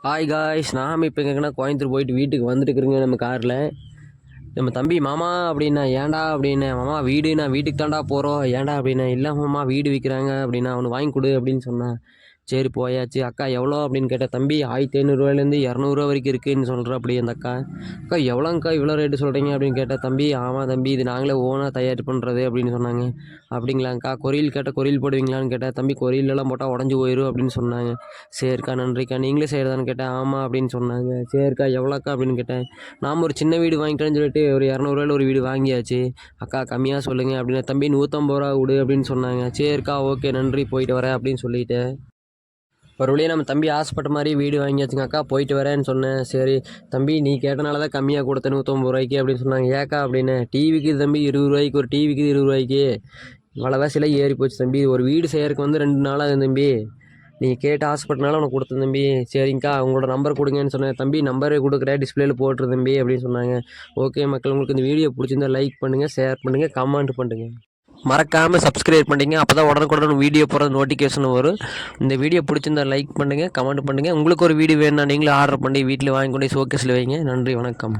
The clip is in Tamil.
ஹாய் காய்ஸ், நாம் இப்போ எங்கன்னா கோயம்புத்தூர் போயிட்டு வீட்டுக்கு வந்துட்டுருக்குறோங்க நம்ம காரில். நம்ம தம்பி மாமா அப்படின்னா ஏன்டா அப்படின்னேன். மாமா வீடு, நான் வீட்டுக்கு தாண்டா போகிறோம். ஏன்டா அப்படின்னேன். இல்லை மாமா வீடு விற்கிறாங்க அப்படின்னா அவனு வாங்கி கொடு அப்படின்னு சொன்னேன். சரி போயாச்சு. அக்கா எவ்வளோ அப்படின்னு கேட்டேன். தம்பி 1500 200 வரைக்கும் இருக்குதுன்னு சொல்கிறேன் அப்படி அந்த அக்கா. அக்கா எவ்வளோங்க்கா இவ்வளோ ரேட்டு சொல்கிறீங்க அப்படின்னு கேட்டேன். தம்பி ஆமாம் தம்பி, இது நாங்களே ஓனாக தயார் பண்ணுறது அப்படின்னு சொன்னாங்க. அப்படிங்களாங்க்கா, கொரியல் கேட்டால் கொரியல் போடுவீங்களான்னு கேட்டேன். தம்பி கொரியலெல்லாம் போட்டால் உடஞ்சி போயிடும் அப்படின்னு சொன்னாங்க. சரிக்கா நன்றிக்கா, நீங்களே செய்கிறதான்னு கேட்டேன். ஆமாம் அப்படின்னு சொன்னாங்க. சரிக்கா எவ்வளோக்கா அப்படின்னு கேட்டேன். நாம் ஒரு சின்ன வீடு வாங்கிட்டேன்னு சொல்லிட்டு ஒரு 200 ஒரு வீடு வாங்கியாச்சு. அக்கா கம்மியாக சொல்லுங்கள் அப்படின்னா. தம்பி 150 கொடு அப்படின்னு சொன்னாங்க. சரிக்கா ஓகே நன்றி, போயிட்டு வரேன் அப்படின்னு சொல்லிவிட்டு ஒரு வழியாக நம்ம தம்பி ஆசைப்பட்ட மாதிரி வீடு வாங்கியாச்சுங்க. அக்கா போயிட்டு வரேன்னு சொன்னேன். சரி தம்பி, நீ கேட்டனால தான் கம்மியாக கொடுத்தேன் 150 அப்படின்னு சொன்னாங்க. ஏக்கா அப்படின்னு. டிவிக்கு தம்பி 20 ஒரு டிவிக்கு 20 விலைவாசிலாம் ஏறி போச்சு தம்பி. ஒரு வீடு செய்யறதுக்கு 2 நாள் ஆகுது தம்பி. நீங்கள் கேட்டு ஆசைப்பட்டனால உனக்கு கொடுத்தேன் தம்பி. சரிங்க்கா உங்களோட நம்பர் கொடுங்கன்னு சொன்னேன். தம்பி நம்பரே கொடுக்குறேன், டிஸ்பிளேல போட்டுரு தம்பி அப்படின்னு சொன்னாங்க. ஓகே மக்கள், உங்களுக்கு இந்த வீடியோ பிடிச்சிருந்தா லைக் பண்ணுங்கள், ஷேர் பண்ணுங்கள், கமெண்ட் பண்ணுங்கள். மறக்காமல் சப்ஸ்கிரைப் பண்ணிங்க. அப்போ தான் உடனுக்குடன் வீடியோ போகிறது நோட்டிஃபிகேஷன் வரும். இந்த வீடியோ பிடிச்சிருந்தா லைக் பண்ணுங்கள், கமெண்ட் பண்ணுங்கள். உங்களுக்கு ஒரு வீடியோ வேணும்னா நீங்களும் ஆர்டர் பண்ணி வீட்டில் வாங்கி கொண்டு ஷோகேஸில் வைங்க. நன்றி, வணக்கம்.